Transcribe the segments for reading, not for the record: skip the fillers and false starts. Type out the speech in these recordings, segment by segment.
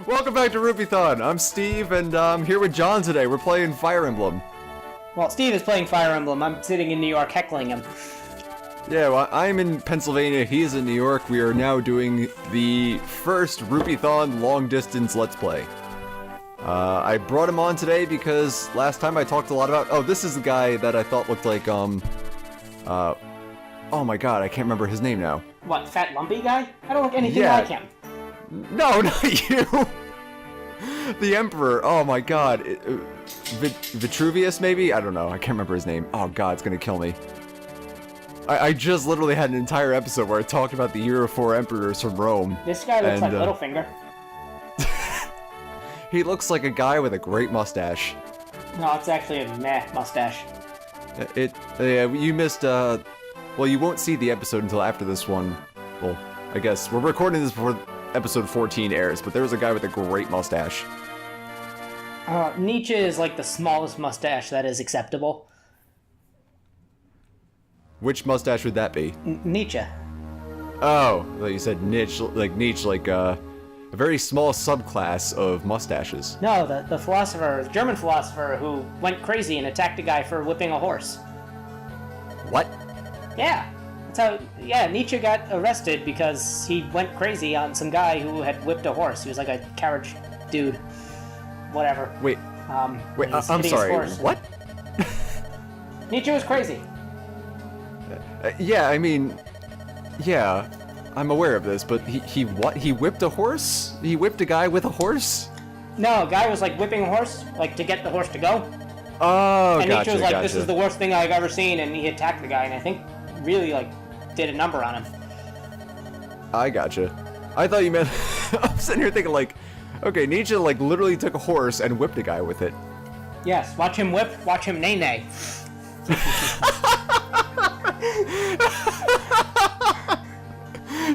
Welcome back to Rupeethon. I'm Steve, and I'm here with John today. We're playing Fire Emblem. Well, Steve is playing Fire Emblem. I'm sitting in New York heckling him. Yeah, well, I'm in Pennsylvania. He's in New York. We are now doing the first Rupeethon long-distance Let's Play. I brought him on today because last time I talked a lot about... Oh, this is the guy that I thought looked like, oh my god, I can't remember his name now. What, fat lumpy guy? I don't look anything Yeah. like him. No, not you! The Emperor, oh my god. Vitruvius, maybe? I don't know, I can't remember his name. Oh god, it's gonna kill me. I just literally had an entire episode where I talked about the Year of 4 Emperors from Rome. This guy looks like Littlefinger. He looks like a guy with a great mustache. No, it's actually a meh mustache. You missed, well, you won't see the episode until after this one. Well, I guess we're recording this before episode 14 airs, but there was a guy with a great mustache. Nietzsche is like the smallest mustache that is acceptable. Which mustache would that be? Nietzsche. Oh, well, you said Nietzsche, like a very small subclass of mustaches. No, the philosopher, the German philosopher who went crazy and attacked a guy for whipping a horse. What? Yeah. That's how, yeah, Nietzsche got arrested because he went crazy on some guy who had whipped a horse. He was like a carriage dude. Whatever. Wait, I'm sorry, what? Nietzsche was crazy. Yeah, I mean, yeah, I'm aware of this, but he what? He whipped a horse? He whipped a guy with a horse? No, a guy was like whipping a horse, like to get the horse to go. Oh, and gotcha, Nietzsche was like, gotcha. this is the worst thing I've ever seen, and he attacked the guy, and I think really like did a number on him. I gotcha. I thought you meant... I'm sitting here thinking like, okay, Nietzsche like literally took a horse and whipped a guy with it. Yes, watch him whip, watch him nay-nay.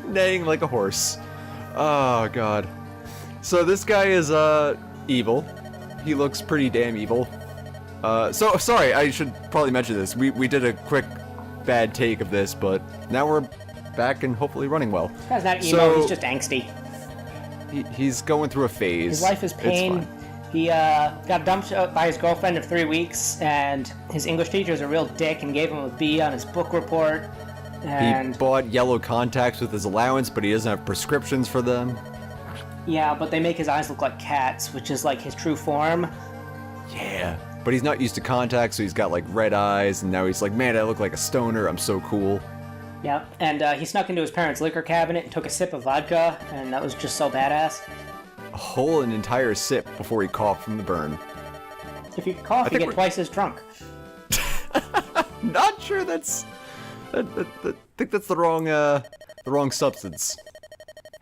Neighing like a horse. Oh god. So this guy is evil. He looks pretty damn evil. So sorry, I should probably mention this. We did a quick bad take of this, but now we're back and hopefully running well. This guy's not emo, So, he's just angsty. He's going through a phase. His life is pain. He got dumped by his girlfriend of 3 weeks, and his English teacher is a real dick and gave him a B on his book report. And he bought yellow contacts with his allowance, but he doesn't have prescriptions for them. yeah, but they make his eyes look like cats, which is like his true form. Yeah. But he's not used to contacts, so he's got like red eyes, and now he's like, man, I look like a stoner, I'm so cool. Yeah, and he snuck into his parents' liquor cabinet and took a sip of vodka, and that was just so badass. An entire sip before he coughed from the burn. If you cough, you get twice as drunk. Not sure that's... I think that's the wrong substance.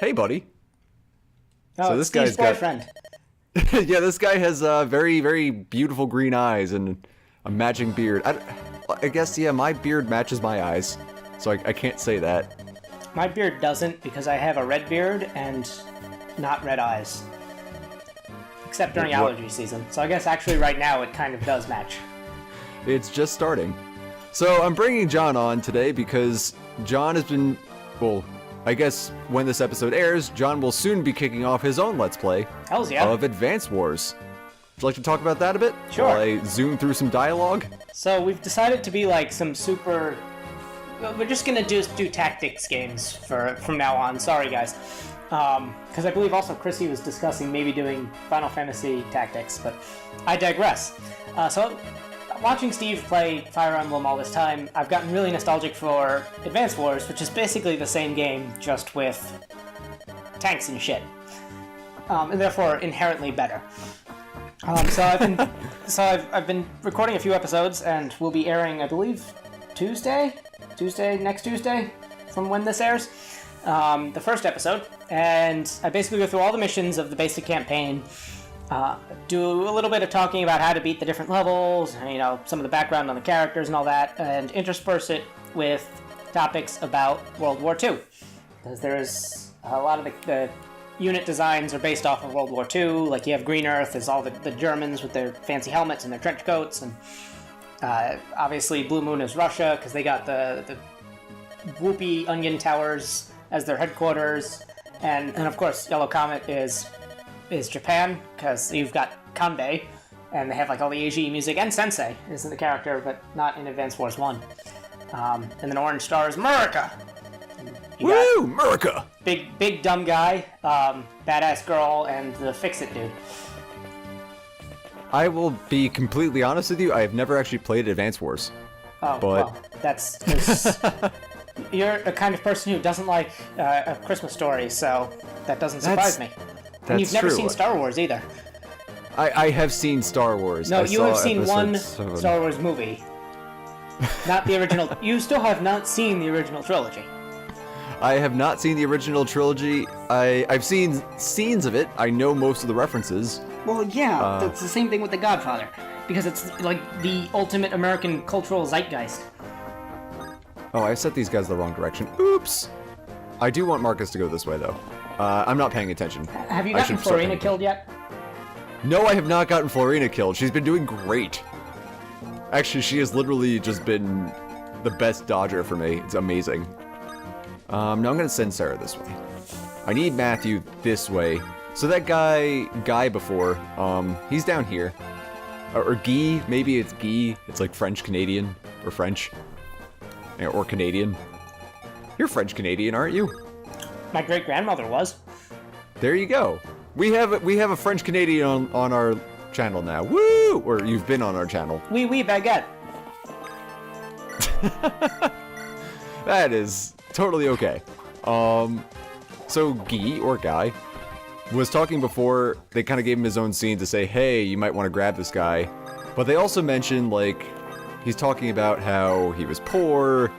Hey, buddy. Oh, So this Steve's guy's got- boyfriend. Yeah, this guy has very, very beautiful green eyes and a matching beard. I guess, yeah, my beard matches my eyes, so I can't say that. My beard doesn't, because I have a red beard and not red eyes. Except during allergy season. So I guess actually right now it kind of does match. It's just starting. So I'm bringing John on today because John has been, well, I guess when this episode airs, John will soon be kicking off his own Let's Play Hells yeah. of Advance Wars. Would you like to talk about that a bit? Sure. While I zoom through some dialogue? So we've decided to be like some super... We're just gonna do tactics games from now on. Sorry guys. Because I believe also Chrissy was discussing maybe doing Final Fantasy Tactics, but I digress. So, watching Steve play Fire Emblem all this time, I've gotten really nostalgic for Advance Wars, which is basically the same game, just with tanks and shit. And therefore inherently better. I've been recording a few episodes, and we'll be airing, I believe, next Tuesday, from when this airs. The first episode, and I basically go through all the missions of the basic campaign, do a little bit of talking about how to beat the different levels, you know, some of the background on the characters and all that, and intersperse it with topics about World War II. Because there's a lot of the unit designs are based off of World War II, like you have Green Earth, there's all the Germans with their fancy helmets and their trench coats, and obviously Blue Moon is Russia, because they got the whoopee onion towers as their headquarters, and of course Yellow Comet is is Japan, because you've got Kanbei, and they have like all the Eiji music, and Sensei isn't the character, but not in Advance Wars 1. And then Orange Star is Murica. Woo! Murica! Big dumb guy, badass girl, and the Fix-It dude. I will be completely honest with you, I have never actually played Advance Wars. Oh, but... well, that's... 'cause you're the kind of person who doesn't like A Christmas Story, so that doesn't surprise me. And you've never seen Star Wars either. I have seen Star Wars. No, I you saw have seen one episode 7. Star Wars movie. Not the original. You still have not seen the original trilogy. I have not seen the original trilogy. I've seen scenes of it. I know most of the references. Well, yeah, that's the same thing with The Godfather. Because it's like the ultimate American cultural zeitgeist. Oh, I set these guys the wrong direction. Oops! I do want Marcus to go this way, though. I'm not paying attention. Have you gotten Florina killed yet? No, I have not gotten Florina killed. She's been doing great. Actually, she has literally just been the best dodger for me. It's amazing. Now I'm gonna send Sarah this way. I need Matthew this way. So that guy before, he's down here. Or Guy, maybe it's Guy. It's like French-Canadian, or French. Or Canadian. You're French-Canadian, aren't you? My great-grandmother was. There you go. We have a French-Canadian on our channel now. Woo! Or you've been on our channel. Oui, baguette. That is totally okay. So Guy, or Guy, was talking before. They kind of gave him his own scene to say, hey, you might want to grab this guy. But they also mentioned, like, he's talking about how he was poor,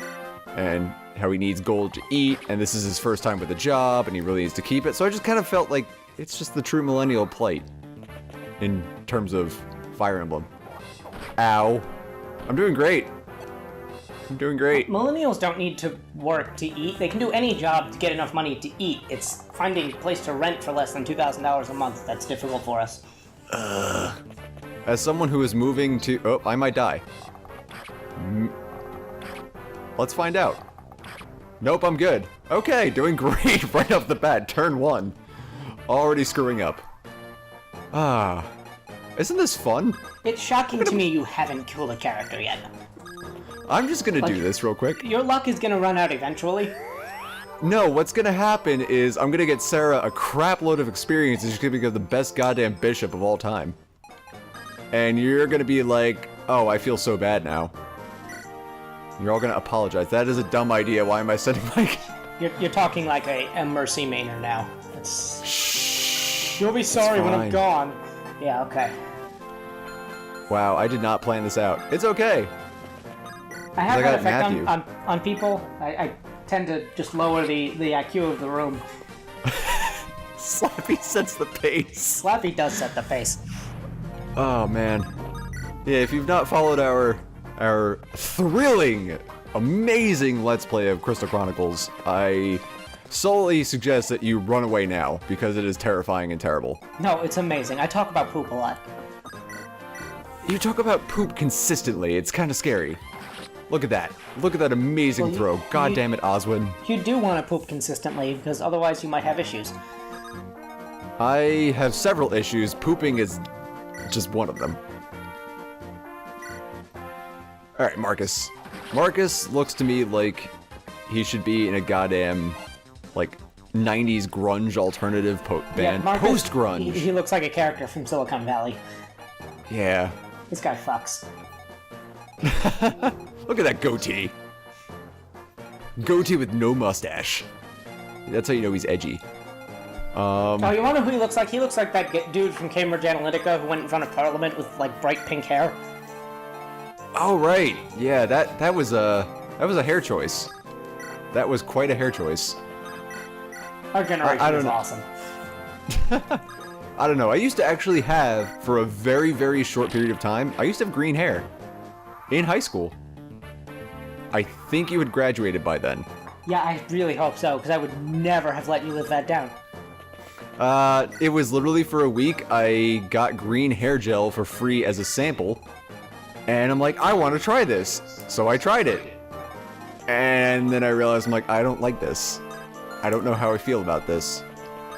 and how he needs gold to eat, and this is his first time with a job, and he really needs to keep it. So I just kind of felt like it's just the true millennial plight in terms of Fire Emblem. Ow. I'm doing great. I'm doing great. Millennials don't need to work to eat. They can do any job to get enough money to eat. It's finding a place to rent for less than $2,000 a month that's difficult for us. As someone who is moving to... Oh, I might die. Let's find out. Nope, I'm good. Okay, doing great right off the bat. Turn 1. Already screwing up. Ah. Isn't this fun? It's shocking to me you haven't killed a character yet. I'm just gonna do this real quick. Your luck is gonna run out eventually. No, what's gonna happen is I'm gonna get Sarah a crap load of experience and she's gonna become the best goddamn bishop of all time. And you're gonna be like, oh, I feel so bad now. You're all gonna apologize. That is a dumb idea. Why am I sending my... You're talking like a Mercy mainer now. It's... Shh. You'll be sorry when I'm fine. gone. Yeah, okay. Wow, I did not plan this out. It's okay. I have I that got effect on people. I tend to just lower the IQ of the room. Slappy sets the pace. Slappy does set the pace. Oh, man. Yeah, if you've not followed our thrilling, amazing Let's Play of Crystal Chronicles, I solely suggest that you run away now, because it is terrifying and terrible. No, it's amazing. I talk about poop a lot. You talk about poop consistently. It's kind of scary. Look at that. Look at that amazing throw. God damn it, Oswin. You do want to poop consistently, because otherwise you might have issues. I have several issues. Pooping is just one of them. Alright, Marcus. Marcus looks to me like he should be in a goddamn, like, 90s grunge alternative band. Marcus, Post-grunge. He looks like a character from Silicon Valley. Yeah. This guy fucks. Look at that goatee. Goatee with no mustache. That's how you know he's edgy. Oh, you wanna know who he looks like? He looks like that dude from Cambridge Analytica who went in front of Parliament with, like, bright pink hair. Oh, right. Yeah, that was a hair choice. That was quite a hair choice. Our generation is awesome. I don't know. I used to actually have, for a very, very short period of time, I used to have green hair. In high school. I think you had graduated by then. Yeah, I really hope so, because I would never have let you live that down. It was literally for a week. I got green hair gel for free as a sample. And I'm like, I want to try this. So I tried it. And then I realized, I'm like, I don't like this. I don't know how I feel about this.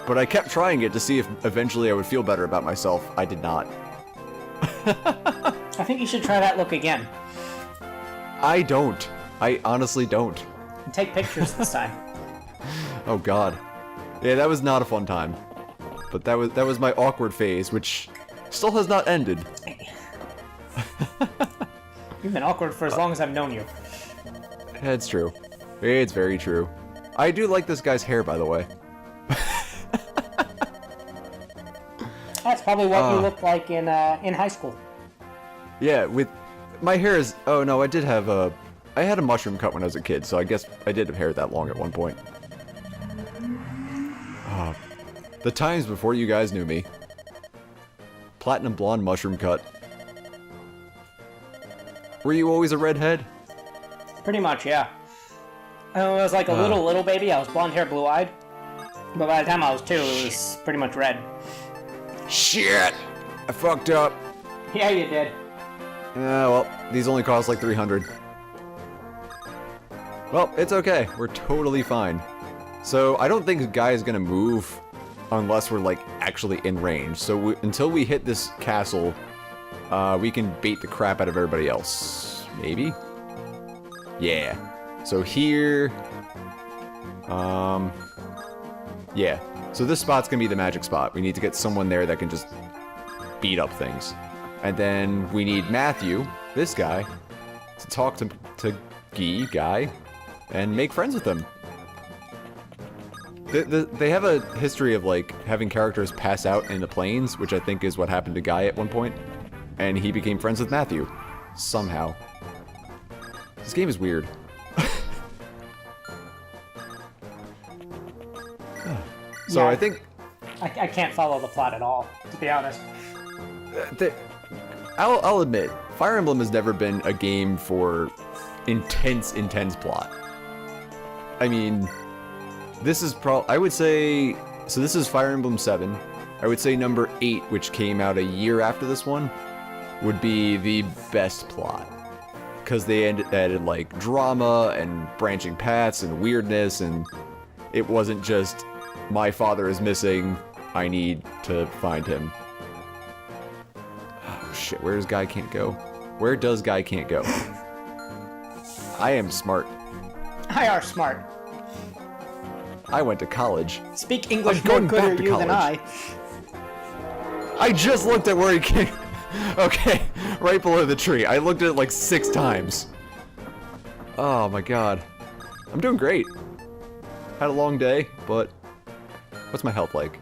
But I kept trying it to see if eventually I would feel better about myself. I did not. I think you should try that look again. I don't. I honestly don't. And take pictures this time. Oh god. Yeah, that was not a fun time. But that was my awkward phase, which still has not ended. You've been awkward for as long as I've known you. It's true. It's very true. I do like this guy's hair, by the way. That's probably what you looked like in high school. Yeah, with my hair is. Oh no, I did have a. I had a mushroom cut when I was a kid, so I guess I did have hair that long at one point. The times before you guys knew me. Platinum blonde mushroom cut. Were you always a redhead? Pretty much, yeah. I was like a little baby. I was blonde hair, blue eyed. But by the time I was 2, it was pretty much red. Shit! I fucked up. Yeah, you did. Yeah, well, these only cost like 300. Well, it's okay. We're totally fine. So, I don't think a guy is gonna move unless we're, like, actually in range. So, until we hit this castle, we can bait the crap out of everybody else. Maybe? Yeah. So here... yeah. So this spot's gonna be the magic spot. We need to get someone there that can just beat up things. And then we need Matthew, this guy, to talk to Guy, and make friends with him. They have a history of, like, having characters pass out in the plains, which I think is what happened to Guy at one point. And he became friends with Matthew. Somehow. This game is weird. So Yeah, I think... I can't follow the plot at all, to be honest. I'll admit, Fire Emblem has never been a game for intense plot. I mean, this is I would say... So this is Fire Emblem 7. I would say number 8, which came out a year after this one, would be the best plot. Because they added, like, drama and branching paths and weirdness, and it wasn't just, my father is missing, I need to find him. Oh shit, where does Guy can't go? Where does Guy can't go? I am smart. I are smart. I went to college. Speak English I'm more going back clearer to you than I. I just looked at where he came. Okay, right below the tree. I looked at it like 6 times. Oh my god. I'm doing great. Had a long day, but what's my health like?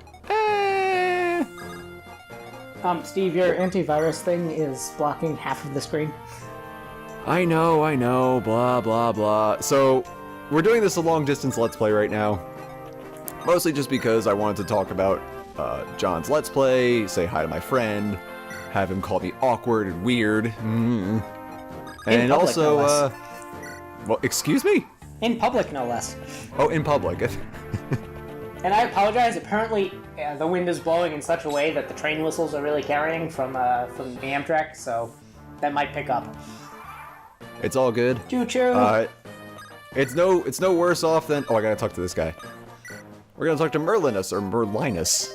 Steve, your antivirus thing is blocking half of the screen. I know, blah, blah, blah. So, we're doing this a long distance Let's Play right now. Mostly just because I wanted to talk about John's Let's Play, say hi to my friend, have him call me awkward and weird. And public, also, no less. well, excuse me? In public, no less. Oh, in public. And I apologize. Apparently, the wind is blowing in such a way that the train whistles are really carrying from the Amtrak, so that might pick up. It's all good. Choo-choo. It's no worse off than... Oh, I gotta talk to this guy. We're gonna talk to Merlinus, or Merlinus.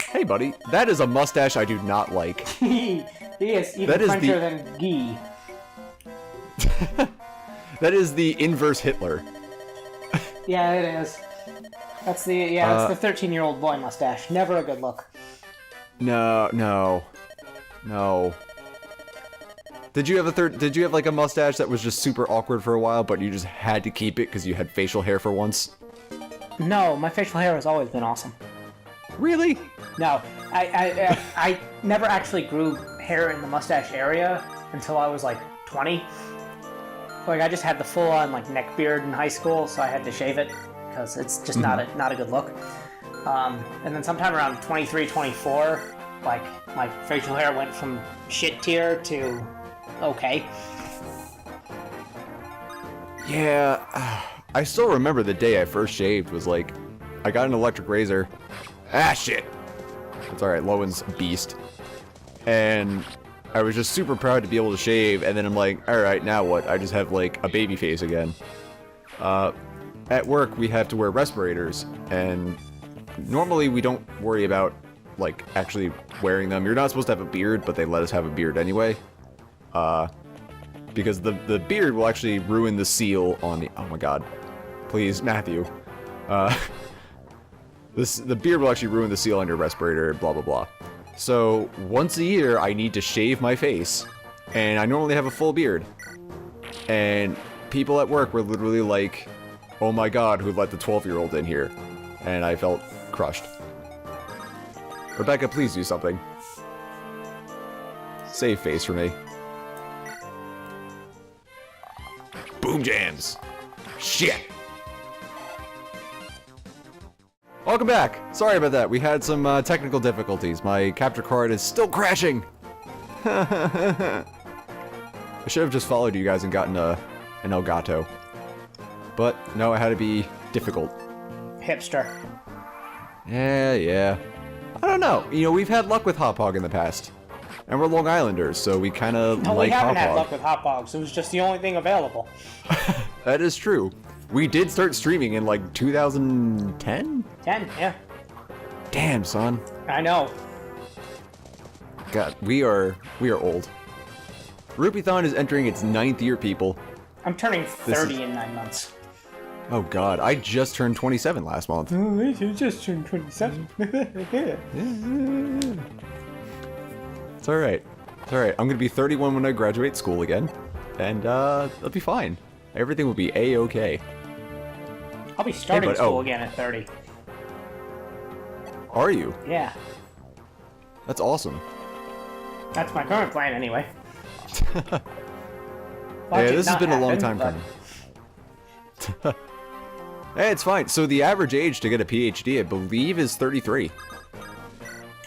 Hey, buddy. That is a mustache I do not like. He is even Frencher than Guy. That is the inverse Hitler. Yeah, it is. That's the that's the 13-year-old boy mustache. Never a good look. No. Did you have like a mustache that was just super awkward for a while, but you just had to keep it because you had facial hair for once? No, my facial hair has always been awesome. Really? No, I never actually grew hair in the mustache area until I was like 20. Like, I just had the full-on like neck beard in high school, so I had to shave it because it's just not a good look. And then sometime around 23, 24, like my facial hair went from shit tier to okay. Yeah, I still remember the day I first shaved was like, I got an electric razor. Ah, shit. It's alright, Lowen's a beast. And I was just super proud to be able to shave, and then I'm like, alright, now what? I just have like a baby face again. At work, we have to wear respirators, and normally we don't worry about, like, actually wearing them. You're not supposed to have a beard, but they let us have a beard anyway. Because the beard will actually ruin the seal on the... Oh my god. Please, Matthew. The beard will actually ruin the seal on your respirator, blah blah blah. So, once a year, I need to shave my face. And I normally have a full beard. And people at work were literally like, oh my god, who let the 12-year-old in here? And I felt crushed. Rebecca, please do something. Save face for me. Boom jams! Shit! Welcome back! Sorry about that, we had some technical difficulties. My capture card is still crashing! I should have just followed you guys and gotten an Elgato. But, no, it had to be difficult. Hipster. Yeah. I don't know. You know, we've had luck with Hop Hog in the past. And we're Long Islanders, so we kind of No, like we haven't Hop had Hog. luck with hot dogs. It was just the only thing available. That is true. We did start streaming in, like, 2010? 10, yeah. Damn, son. I know. God, we are old. Rupeethon is entering its 9th year, people. I'm turning 30 in 9 months. Oh god, I just turned 27 last month. Oh, you just turned 27. It's alright. It's alright. I'm gonna be 31 when I graduate school again. And, that'll be fine. Everything will be A-okay. I'll be starting but- school oh. again at 30. Are you? Yeah. That's awesome. That's my current plan, anyway. Yeah, this has been a long time coming. Hey, it's fine. So the average age to get a PhD, I believe, is 33.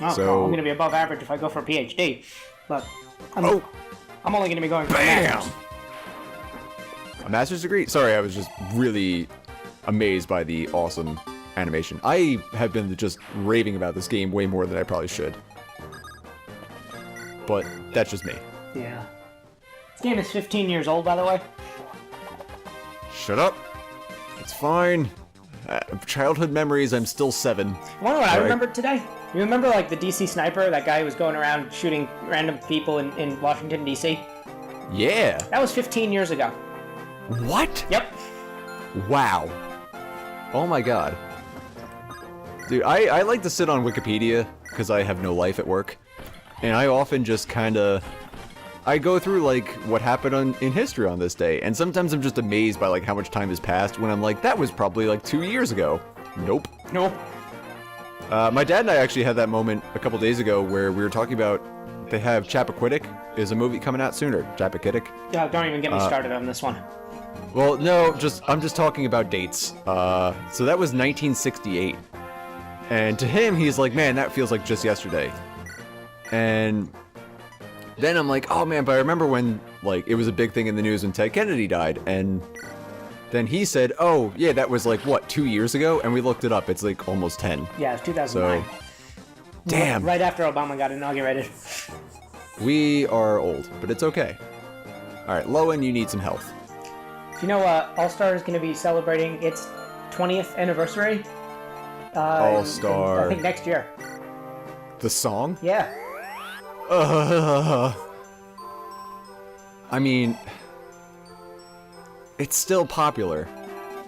Oh, So- well, I'm going to be above average if I go for a PhD. But I'm Oh! only going to be going for a Bam! master's. A master's degree? Sorry, I was just really amazed by the awesome animation. I have been just raving about this game way more than I probably should. But that's just me. Yeah. This game is 15 years old, by the way. Shut up. It's fine. Childhood memories, I'm still 7. You wonder what I Alright. remembered today? You remember, like, the DC sniper? That guy who was going around shooting random people in Washington, D.C.? Yeah. That was 15 years ago. What? Yep. Wow. Oh my god. Dude, I like to sit on Wikipedia because I have no life at work. And I often just kinda... I go through, like, what happened in history on this day, and sometimes I'm just amazed by, like, how much time has passed when I'm like, that was probably, like, 2 years ago. Nope. No. My dad and I actually had that moment a couple days ago where we were talking about they have Chappaquiddick is a movie coming out sooner. Chappaquiddick. Yeah, don't even get me started on this one. Well, no, I'm just talking about dates. So that was 1968. And to him, he's like, man, that feels like just yesterday. And then I'm like, oh man, but I remember when, like, it was a big thing in the news when Ted Kennedy died. And then he said, oh, yeah, that was like, what, 2 years ago? And we looked it up. It's like almost 10. Yeah, it's 2009. So, damn. Right after Obama got inaugurated. We are old, but it's okay. Alright, Lowen, you need some health. Do you know All-Star is going to be celebrating its 20th anniversary? All-Star. I think next year. The song? Yeah. I mean, it's still popular,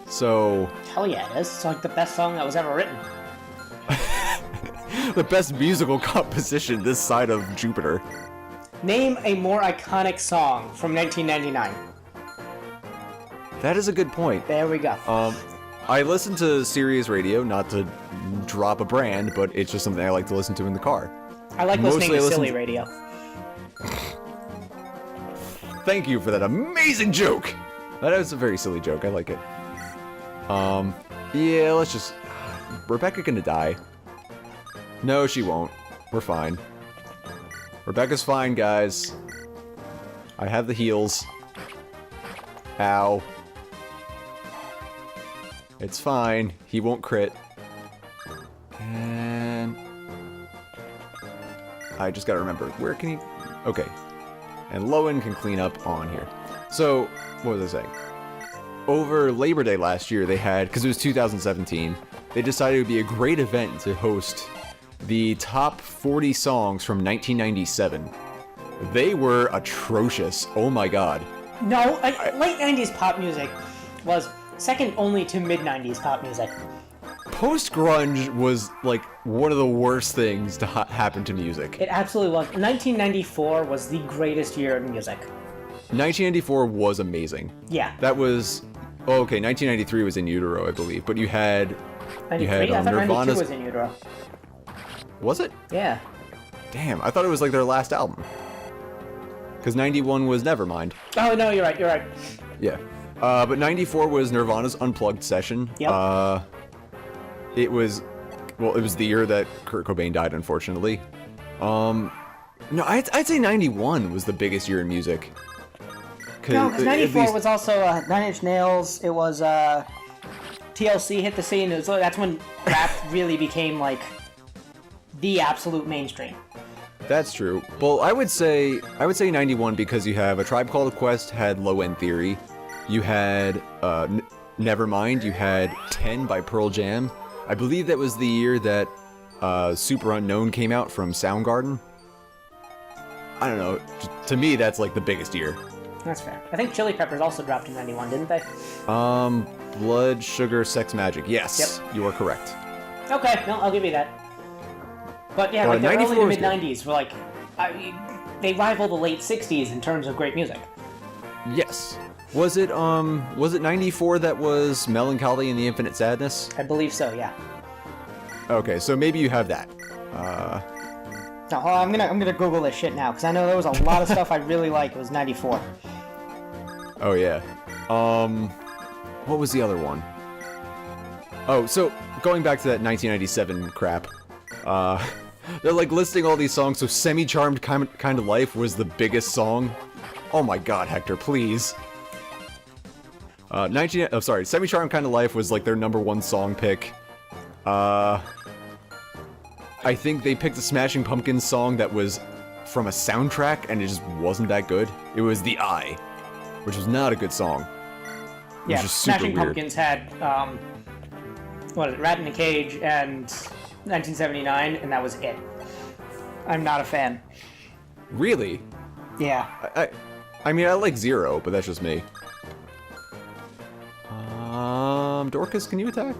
so... Hell yeah, it is. It's like the best song that was ever written. The best musical composition this side of Jupiter. Name a more iconic song from 1999. That is a good point. There we go. I listen to Sirius Radio, not to drop a brand, but it's just something I like to listen to in the car. I like listening to silly radio. Thank you for that amazing joke! That is a very silly joke, I like it. Yeah, let's just... Rebecca gonna die. No, she won't. We're fine. Rebecca's fine, guys. I have the heals. Ow. It's fine. He won't crit. And... I just gotta remember, where can he... Okay. And Lowen can clean up on here. So, what was I saying? Over Labor Day last year, they had... Because it was 2017. they decided it would be a great event to host the top 40 songs from 1997. They were atrocious. Oh my god. No, late 90s pop music was second only to mid-90s pop music. Post-grunge was, like, one of the worst things to happen to music. It absolutely was. 1994 was the greatest year in music. 1994 was amazing. Yeah. That was... Oh, okay, 1993 was In Utero, I believe, but you had... 93? I thought Nirvana's... 92 was In Utero. Was it? Yeah. Damn, I thought it was, like, their last album. Because 91 was Nevermind. Oh, no, you're right. Yeah. But 94 was Nirvana's Unplugged session. Yep. It was the year that Kurt Cobain died, unfortunately. No, I'd say 91 was the biggest year in music. No, because 94 was also Nine Inch Nails. It was TLC hit the scene. That's when rap really became like the absolute mainstream. That's true. Well, I would say 91 because you have A Tribe Called Quest had Low End Theory. You had Nevermind. You had 10 by Pearl Jam. I believe that was the year that Super Unknown came out from Soundgarden. I don't know. To me, that's like the biggest year. That's fair. I think Chili Peppers also dropped in 91, didn't they? Blood, Sugar, Sex Magic. Yes, yep. You are correct. Okay, no, I'll give you that. But yeah, like the early to mid-90s were like... they rival the late 60s in terms of great music. Yes. Was it 94 that was Melancholy and the Infinite Sadness? I believe so, yeah. Okay, so maybe you have that. No, hold on, I'm gonna Google this shit now, because I know there was a lot of stuff I really liked. It was 94. Oh, yeah. What was the other one? Oh, so, going back to that 1997 crap, they're like listing all these songs, so Semi-Charmed Kind of Life was the biggest song. Oh my god, Hector, please. Semi-Charmed Kind of Life was like their #1 song pick. I think they picked a Smashing Pumpkins song that was from a soundtrack, and it just wasn't that good. It was The Eye, which was not a good song. Yeah, Smashing weird. Pumpkins had, what is it, Rat in a Cage and 1979, and that was it. I'm not a fan. Really? Yeah. I mean, I like Zero, but that's just me. Dorcas, can you attack?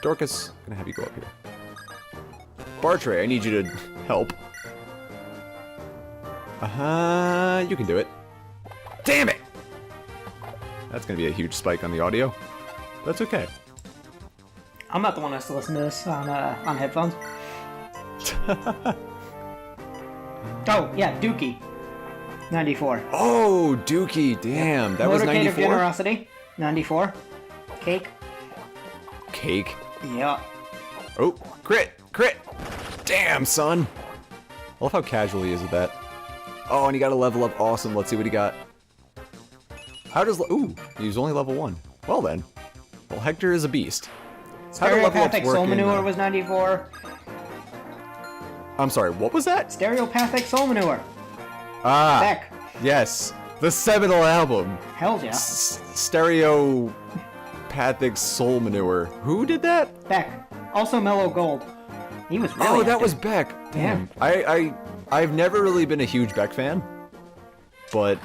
Dorcas, I'm gonna have you go up here. Bartray, I need you to help. You can do it. Damn it! That's gonna be a huge spike on the audio. That's okay. I'm not the one who has to listen to this on headphones. Oh, yeah, Dookie. 94. Oh, Dookie, damn, that was 94? Motorcade of Generosity, 94. Cake. Cake? Yeah. Oh, crit! Damn, son! I love how casual he is with that. Oh, and he got a level up. Awesome, let's see what he got. How does... Ooh, he was only level 1. Well then. Well, Hector is a beast. Stereopathic Soul Manure was 94. I'm sorry, what was that? Stereopathic Soul Manure. Ah. Beck. Yes. The seminal album. Hell yeah. Stereopathic Soul Manure. Who did that? Beck. Also Mellow Gold. He was really Oh, that was Beck. Damn. I've never really been a huge Beck fan. But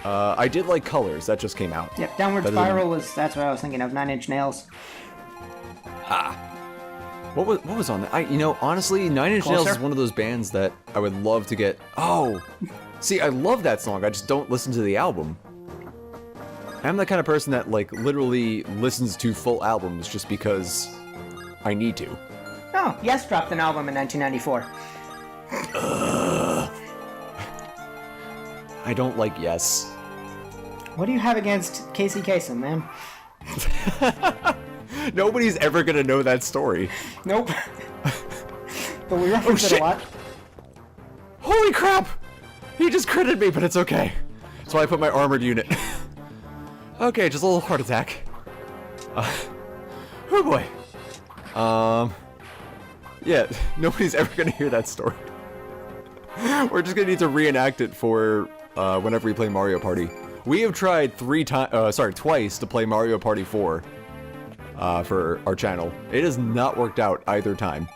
I did like Colors. That just came out. Yep, Downward Spiral that's what I was thinking of. Nine Inch Nails. Ah. What was on that? Honestly, Nine Inch Nails is one of those bands that I would love to get. Oh, see, I love that song. I just don't listen to the album. I'm the kind of person that like literally listens to full albums just because I need to. Oh, Yes dropped an album in 1994. I don't like Yes. What do you have against Casey Kasem, man? Nobody's ever gonna know that story. Nope. But we reference it a lot. Holy crap! He just critted me, but it's okay. That's why I put my armored unit. Okay, just a little heart attack. Oh boy. Yeah, nobody's ever gonna hear that story. We're just gonna need to reenact it for whenever we play Mario Party. We have tried twice to play Mario Party 4. for our channel. It has not worked out either time.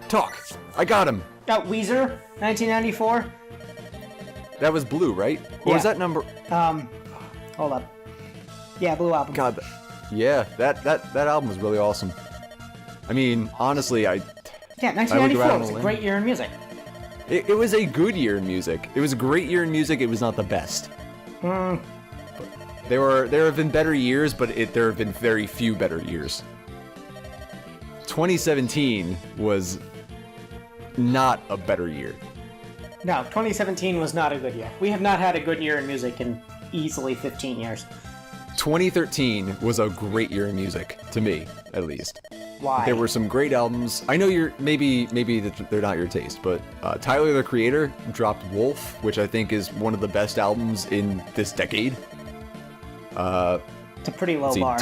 Talk! I got him! Oh, Weezer, 1994. That was Blue, right? Or was that number... Hold up. Yeah, Blue Album. God, yeah, that album was really awesome. I mean, honestly, Yeah, 1994 was a great year in music. It was a good year in music. It was a great year in music. It was not the best. There have been better years, but there have been very few better years. 2017 was not a better year. No, 2017 was not a good year. We have not had a good year in music in easily 15 years. 2013 was a great year in music, to me, at least. Why? There were some great albums. I know maybe they're not your taste, but Tyler, the Creator, dropped Wolf, which I think is one of the best albums in this decade. It's a pretty low bar.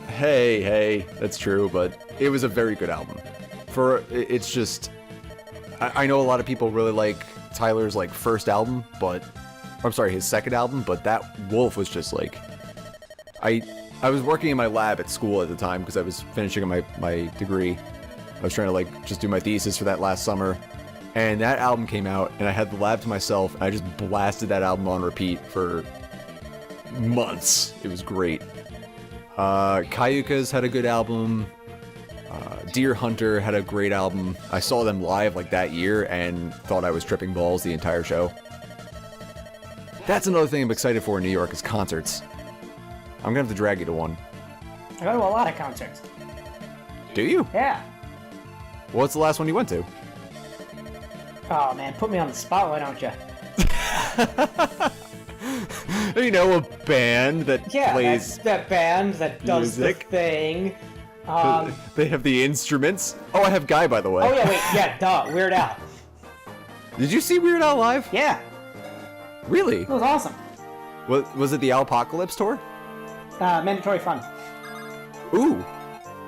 Hey, that's true, but it was a very good album. It's just, I know a lot of people really like Tyler's like first album, but I'm sorry, his second album, but that Wolf was just like, I was working in my lab at school at the time because I was finishing my degree. I was trying to like just do my thesis for that last summer, and that album came out, and I had the lab to myself, and I just blasted that album on repeat for months. It was great. Cayucas had a good album. Deer Hunter had a great album. I saw them live like that year and thought I was tripping balls the entire show. That's another thing I'm excited for in New York is concerts. I'm gonna have to drag you to one. I go to a lot of concerts. Do you? Yeah. What's the last one you went to? Oh man, put me on the spot, why don't you? You know, a band that plays that band that does music. the thing. They have the instruments. Oh, I have Guy, by the way. Oh yeah, wait, yeah, duh, Weird Al. Did you see Weird Al live? Yeah, Really? it was awesome. Was it the Alpocalypse tour? Mandatory Fun. Ooh.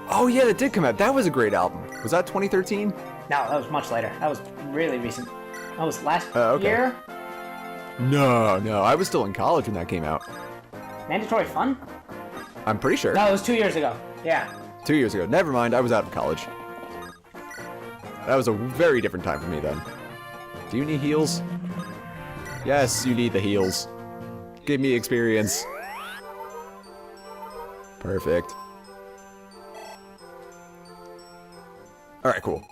Oh yeah, that did come out. That was a great album. Was that 2013? No, that was much later. That was really recent. That was last Okay. year. No, I was still in college when that came out. Mandatory Fun? I'm pretty sure. No, it was 2 years ago. Yeah. 2 years ago. Never mind, I was out of college. That was a very different time for me then. Do you need heals? Yes, you need the heals. Give me experience. Perfect. Alright, cool.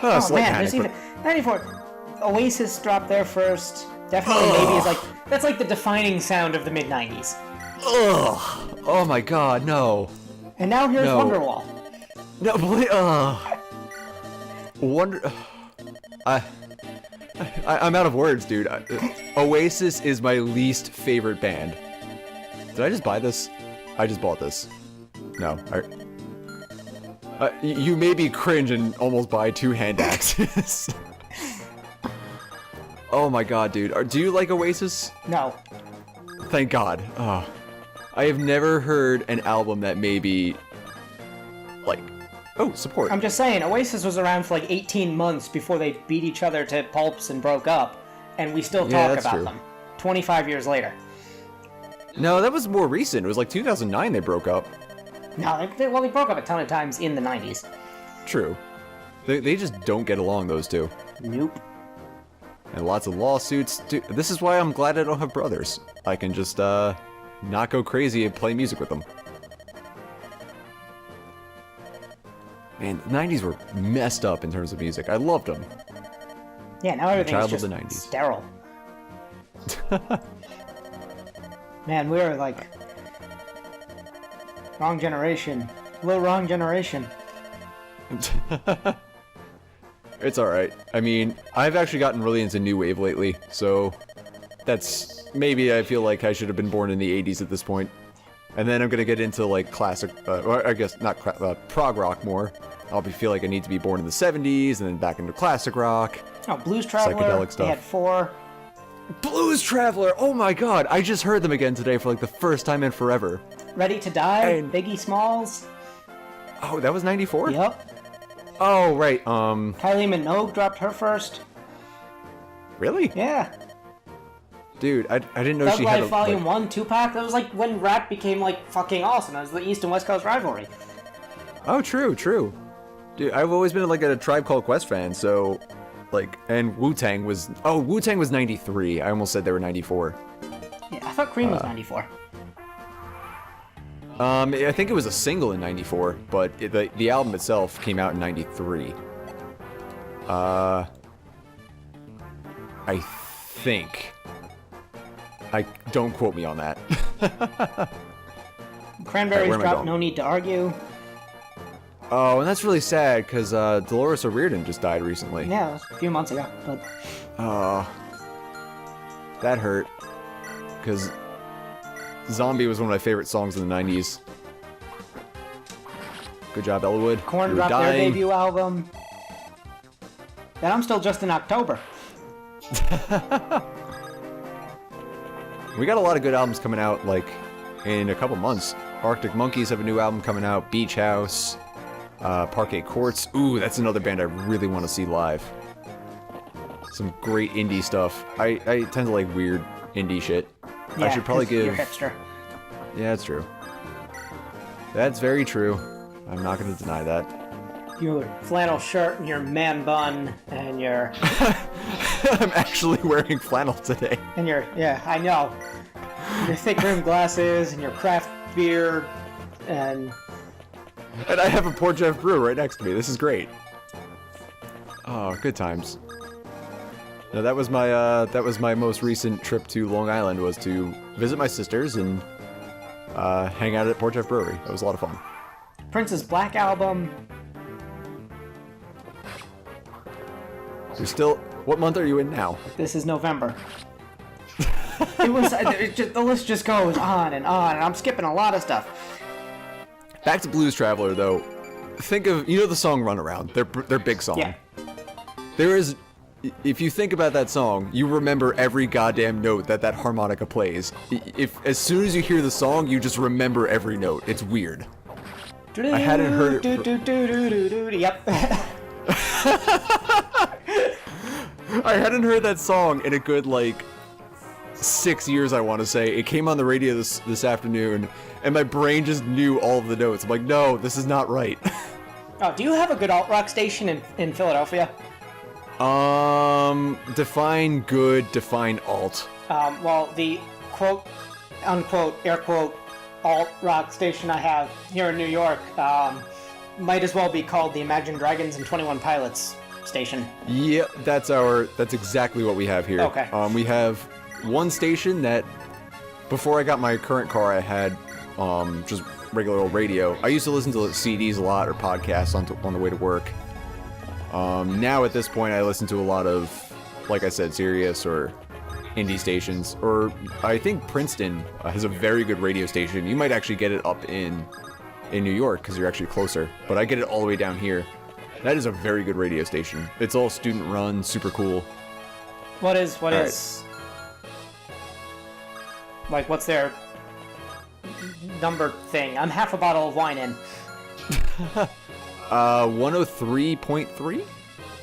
Oh Slight man, panic, there's even 94. Oasis dropped there first. Definitely, maybe is like that's like the defining sound of the mid '90s. Ugh! Oh my god, no. And now here's No. Wonderwall. No, please, I'm out of words, dude. Oasis is my least favorite band. Did I just buy this? I just bought this. No. You made me cringe and almost buy 2 hand axes. Oh my god, dude. Do you like Oasis? No. Thank God. Oh. I have never heard an album that maybe like, oh, support. I'm just saying, Oasis was around for like 18 months before they beat each other to pulps and broke up, and we still Yeah, talk that's about true. them. 25 years later. No, that was more recent. It was like 2009 they broke up. No, they broke up a ton of times in the 90s. True. They just don't get along, those two. Nope. And lots of lawsuits. Dude, this is why I'm glad I don't have brothers. I can just, not go crazy and play music with them. Man, the 90s were messed up in terms of music. I loved them. Yeah, now everything's Child of just the 90s. sterile. Man, we are like wrong generation. Little wrong generation. It's alright. I mean, I've actually gotten really into new wave lately, so that's maybe I feel like I should have been born in the 80s at this point. And then I'm gonna get into like classic, or I guess not prog rock more. Feel like I need to be born in the 70s and then back into classic rock. Oh, Blues Traveler. Psychedelic stuff. They had 4. Blues Traveler! Oh my god! I just heard them again today for like the first time in forever. Ready to Die. And- Biggie Smalls. Oh, that was 94? Yep. Oh, right, Kylie Minogue dropped her first. Really? Yeah. Dude, I didn't know Thug she had Life a... Volume 1, Tupac, that was like when rap became like fucking awesome. It was the East and West Coast rivalry. Oh, true. Dude, I've always been like a Tribe Called Quest fan, so... Like, and Wu-Tang was... Oh, Wu-Tang was 93. I almost said they were 94. Yeah, I thought Cream was 94. I think it was a single in 94, but the album itself came out in 93. I think. Don't quote me on that. Cranberries where am I dropped going? No Need to Argue. Oh, and that's really sad, because Dolores O'Riordan just died recently. Yeah, it was a few months ago, but... Oh. That hurt. Because Zombie was one of my favorite songs in the 90s. Good job, Elwood. Korn You were dropped their dying. debut album. And I'm still just in October. We got a lot of good albums coming out, like, in a couple months. Arctic Monkeys have a new album coming out. Beach House. Parquet Courts. Ooh, that's another band I really want to see live. Some great indie stuff. I tend to like weird indie shit. Yeah, I should probably 'cause give... you're hipster. Yeah, that's true. That's very true. I'm not going to deny that. Your flannel shirt and your man bun and your... I'm actually wearing flannel today. And your... Yeah, I know. Your thick rimmed glasses and your craft beer and... And I have a Port Jeff Brew right next to me. This is great. Oh, good times. No, that was my most recent trip to Long Island, was to visit my sisters and hang out at Port Jeff Brewery. That was a lot of fun. Prince's Black Album. You're still... What month are you in now? This is November. The list just goes on, and I'm skipping a lot of stuff. Back to Blues Traveler, though. Think of... You know the song Runaround? Their big song. Yeah. There is... If you think about that song, you remember every goddamn note that harmonica plays. As soon as you hear the song, you just remember every note. It's weird. I hadn't heard it... Yep. I hadn't heard that song in a good, like, 6 years, I want to say. It came on the radio this afternoon, and my brain just knew all of the notes. I'm like, no, this is not right. Oh, do you have a good alt rock station in Philadelphia? Define good, define alt. Well, the quote, unquote, air quote, alt rock station I have here in New York might as well be called the Imagine Dragons and 21 Pilots station. Yep, that's exactly what we have here. Okay. We have one station that, before I got my current car, I had just regular old radio. I used to listen to CDs a lot, or podcasts on the way to work. Now at this point I listen to a lot of, like I said, Sirius or indie stations, or I think Princeton has a very good radio station. You might actually get it up in New York because you're actually closer, but I get it all the way down here. That is a very good radio station. It's all student run, super cool. What is like, what's their number thing? I'm half a bottle of wine in. 103.3?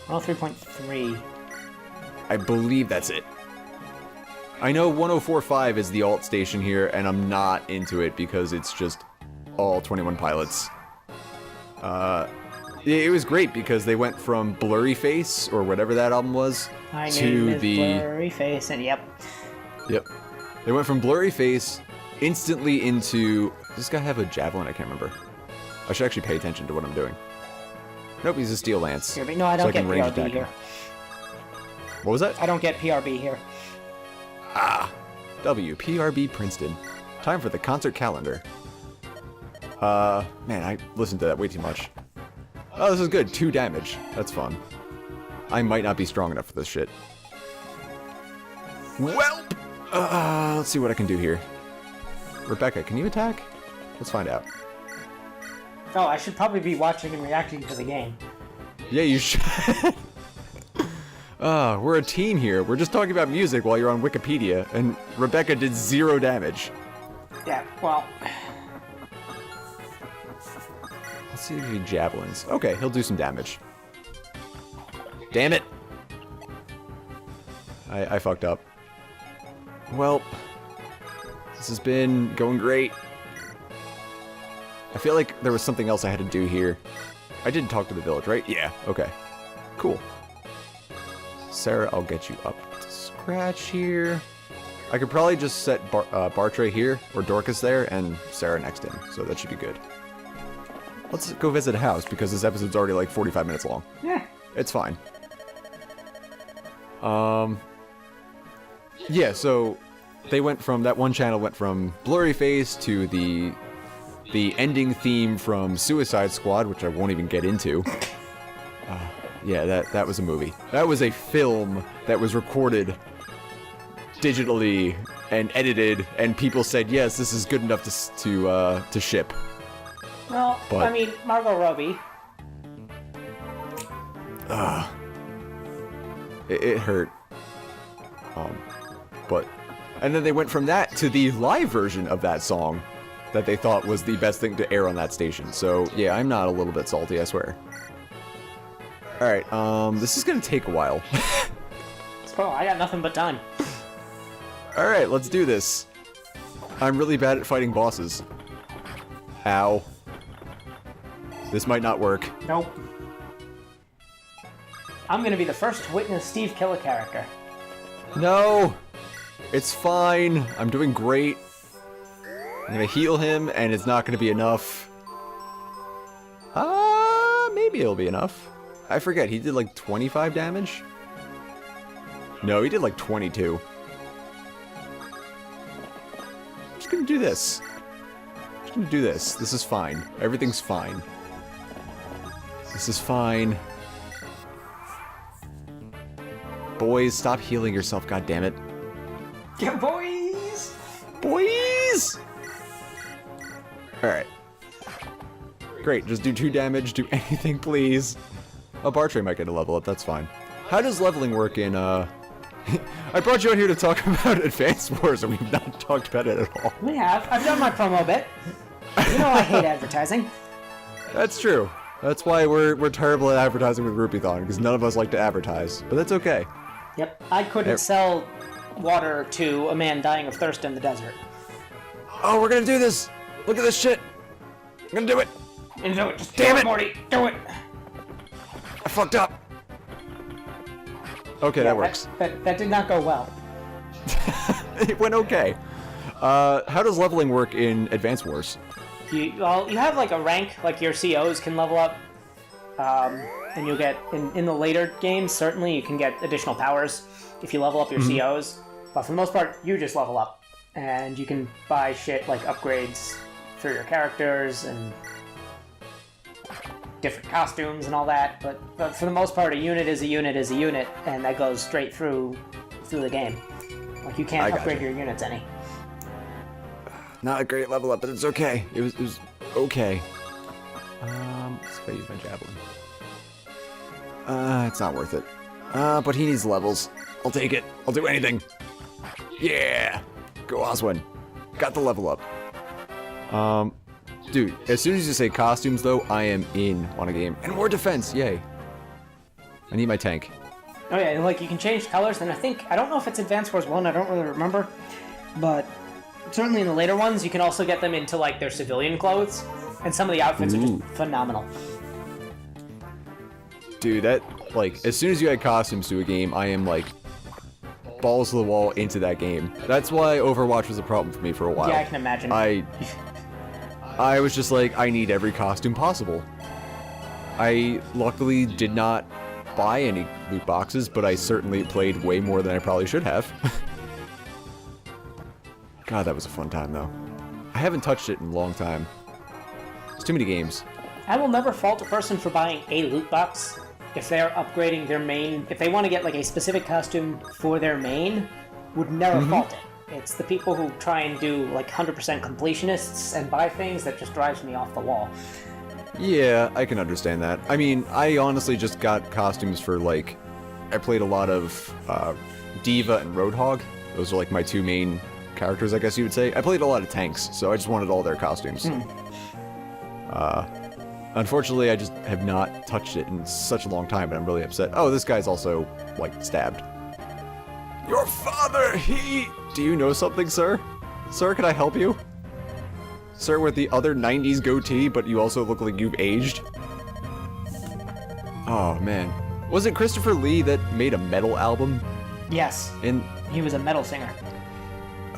103.3. I believe that's it. I know 104.5 is the alt station here, and I'm not into it because it's just all 21 Pilots. It was great because they went from Blurry Face, or whatever that album was, My to name is the... Blurry Face, and yep. Yep. They went from Blurry Face instantly into... Does this guy have a javelin? I can't remember. I should actually pay attention to what I'm doing. Nope, he's a Steel Lance. PRB. No, I don't get range PRB attack here. him. What was that? I don't get PRB here. WPRB Princeton. Time for the concert calendar. Man, I listened to that way too much. Oh, this is good. 2 damage. That's fun. I might not be strong enough for this shit. Well, let's see what I can do here. Rebecca, can you attack? Let's find out. Oh, I should probably be watching and reacting to the game. Yeah, you should. We're a team here. We're just talking about music while you're on Wikipedia, and Rebecca did 0 damage. Yeah, well... Let's see if he javelins. Okay, he'll do some damage. Damn it! I fucked up. Well, this has been going great. I feel like there was something else I had to do here. I did talk to the village, right? Yeah, okay. Cool. Sarah, I'll get you up to scratch here. I could probably just set Bartray here, or Dorcas there, and Sarah next to him, so that should be good. Let's go visit a house, because this episode's already like 45 minutes long. Yeah. It's fine. Yeah, so they went from, that one channel went from Blurry Face to the ending theme from Suicide Squad, which I won't even get into. Yeah, that was a movie. That was a film that was recorded digitally and edited, and people said, yes, this is good enough to ship. Well, But, I mean, Margot Robbie. It hurt. And then they went from that to the live version of that song that they thought was the best thing to air on that station. So, yeah, I'm not a little bit salty, I swear. Alright, this is gonna take a while. Oh, I got nothing but time. Alright, let's do this. I'm really bad at fighting bosses. Ow. This might not work. Nope. I'm gonna be the first to witness Steve kill a character. No! It's fine. I'm doing great. I'm gonna heal him, and it's not gonna be enough. Maybe it'll be enough. I forget, he did like 25 damage? No, he did like 22. I'm just gonna do this. I'm just gonna do this. This is fine. Everything's fine. This is fine. Boys, stop healing yourself, goddammit. Yeah, boys! Boys! Alright. Great, just do 2 damage, do anything, please. Bartray might get a level up, that's fine. How does leveling work in, I brought you out here to talk about Advance Wars, and we've not talked about it at all. We have. I've done my promo bit. You know I hate advertising. That's true. That's why we're terrible at advertising with Rupeethon, because none of us like to advertise. But that's okay. Yep. I couldn't sell water to a man dying of thirst in the desert. Oh, we're gonna do this! Look at this shit! I'm gonna do it! And do it. Just Damn do it, Morty. Do it. I fucked up! Okay, that works. That did not go well. It went okay. How does leveling work in Advance Wars? You have like a rank, like your COs can level up. And you'll get, in the later games, certainly you can get additional powers if you level up your COs. But for the most part, you just level up. And you can buy shit like upgrades for your characters and different costumes and all that. But for the most part, a unit is a unit is a unit, and that goes straight through the game. Like, you can't upgrade your units any. Not a great level up, but it's okay. It was okay. Let's go use my javelin. It's not worth it. But he needs levels. I'll take it. I'll do anything. Yeah! Go Oswin. Got the level up. Dude, as soon as you say costumes, though, I am in on a game. And more defense, yay. I need my tank. Oh yeah, and like you can change colors, and I don't know if it's Advance Wars 1, I don't really remember, but certainly in the later ones, you can also get them into like their civilian clothes, and some of the outfits are just phenomenal. Dude, that, like, as soon as you add costumes to a game, I am, like, balls to the wall into that game. That's why Overwatch was a problem for me for a while. Yeah, I can imagine. I was just like, I need every costume possible. I luckily did not buy any loot boxes, but I certainly played way more than I probably should have. God, that was a fun time, though. I haven't touched it in a long time. It's too many games. I will never fault a person for buying a loot box if they're upgrading their main. If they want to get like a specific costume for their main, would never fault it. It's the people who try and do like 100% completionists and buy things that just drives me off the wall. Yeah, I can understand that. I mean, I honestly just got costumes for, like, I played a lot of Diva and Roadhog. Those are, like, my 2 main characters, I guess you would say. I played a lot of tanks, so I just wanted all their costumes. Unfortunately, I just have not touched it in such a long time, and I'm really upset. Oh, this guy's also, like, stabbed. Your father, he Do you know something, sir? Sir, can I help you? Sir, with the other 90s goatee, but you also look like you've aged? Oh, man. Was it Christopher Lee that made a metal album? Yes. He was a metal singer.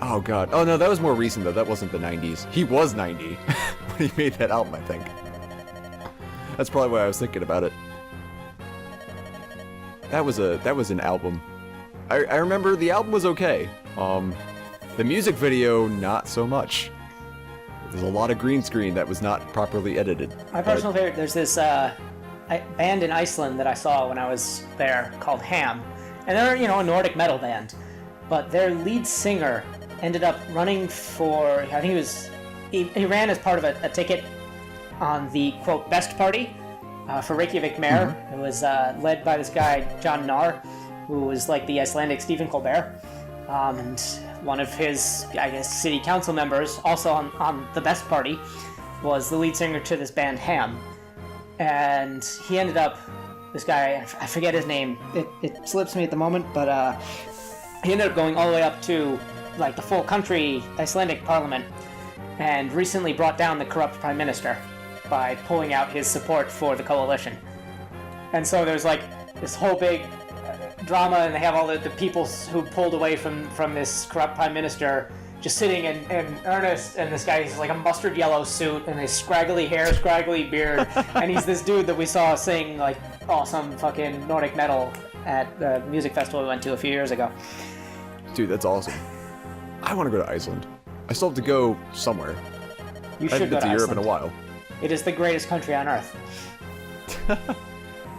Oh, God. Oh, no, that was more recent, though. That wasn't the 90s. He was 90 when he made that album, I think. That's probably why I was thinking about it. That was an album. I remember the album was okay. The music video, not so much. There's a lot of green screen that was not properly edited. My personal favorite, there's this band in Iceland that I saw when I was there called Ham. And they're, a Nordic metal band. But their lead singer ended up running for, I think he ran as part of a ticket on the, quote, best party for Reykjavik Mayor. Mm-hmm. It was led by this guy, John Nahr, who was like the Icelandic Stephen Colbert. And one of his, I guess, city council members, also on the best party, was the lead singer to this band, Ham. And he ended up, this guy, I forget his name, it slips me at the moment, but he ended up going all the way up to like the full country Icelandic parliament and recently brought down the corrupt prime minister by pulling out his support for the coalition. And so there's like this whole big drama, and they have all the people who pulled away from this corrupt prime minister just sitting in earnest, and this guy's like a mustard yellow suit and his scraggly hair, scraggly beard, and he's this dude that we saw sing like awesome fucking Nordic metal at the music festival we went to a few years ago. Dude, that's awesome. I want to go to Iceland. I still have to go somewhere. You should go to Europe Iceland. in a while. It is the greatest country on earth.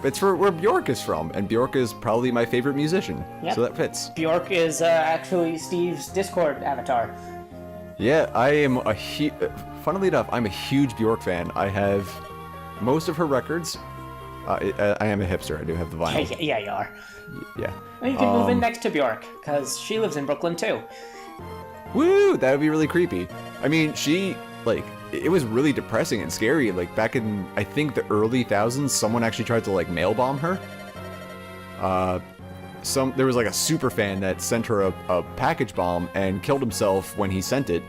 It's where Björk is from, and Björk is probably my favorite musician, Yep. so that fits. Björk is actually Steve's Discord avatar. Yeah, I am funnily enough, I'm a huge Björk fan. I have most of her records. I am a hipster. I do have the vinyl. Yeah, you are. Yeah. Well, you can move in next to Björk, because she lives in Brooklyn too. Woo! That would be really creepy. I mean, it was really depressing and scary. Like, back in, I think, the early thousands, someone actually tried to, like, mail bomb her. There was, like, a super fan that sent her a package bomb and killed himself when he sent it,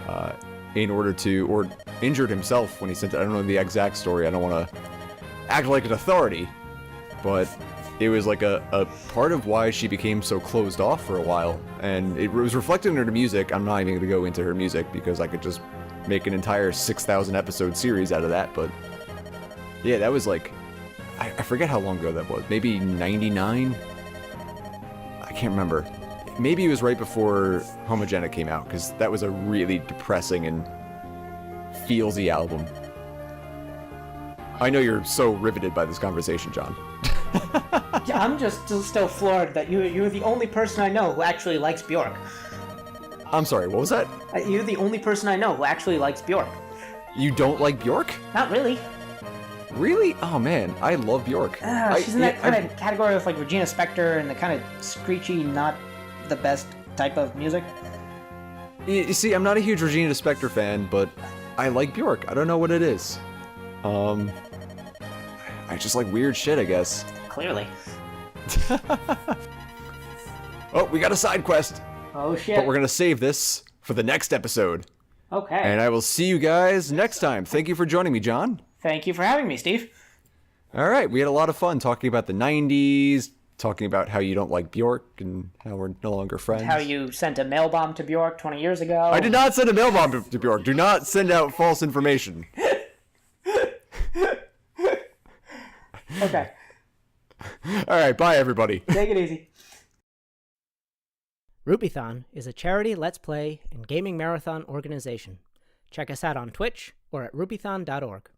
or injured himself when he sent it. I don't know the exact story. I don't want to act like an authority, but it was, like, a part of why she became so closed off for a while, and it was reflected in her music. I'm not even going to go into her music, because I could just make an entire 6,000 episode series out of that, but yeah, that was like, I forget how long ago that was, maybe 99? I can't remember. Maybe it was right before Homogenic came out, because that was a really depressing and feelsy album. I know you're so riveted by this conversation, John. Yeah, I'm just still floored that you're the only person I know who actually likes Björk. I'm sorry, what was that? You're the only person I know who actually likes Björk. You don't like Björk? Not really. Really? Oh man, I love Björk. She's in that kind of category with like Regina Spektor and the kind of screechy, not the best type of music. You see, I'm not a huge Regina Spektor fan, but I like Björk. I don't know what it is. I just like weird shit, I guess. Clearly. Oh, we got a side quest. Oh shit. But we're gonna save this for the next episode. Okay. And I will see you guys next time. Thank you for joining me, John. Thank you for having me, Steve. All right, we had a lot of fun talking about the 90s, talking about how you don't like Björk and how we're no longer friends. How you sent a mail bomb to Björk 20 years ago. I did not send a mail bomb to Björk. Do not send out false information. Okay. All right, bye everybody. Take it easy. Rupeethon is a charity Let's Play and gaming marathon organization. Check us out on Twitch or at rupeethon.org.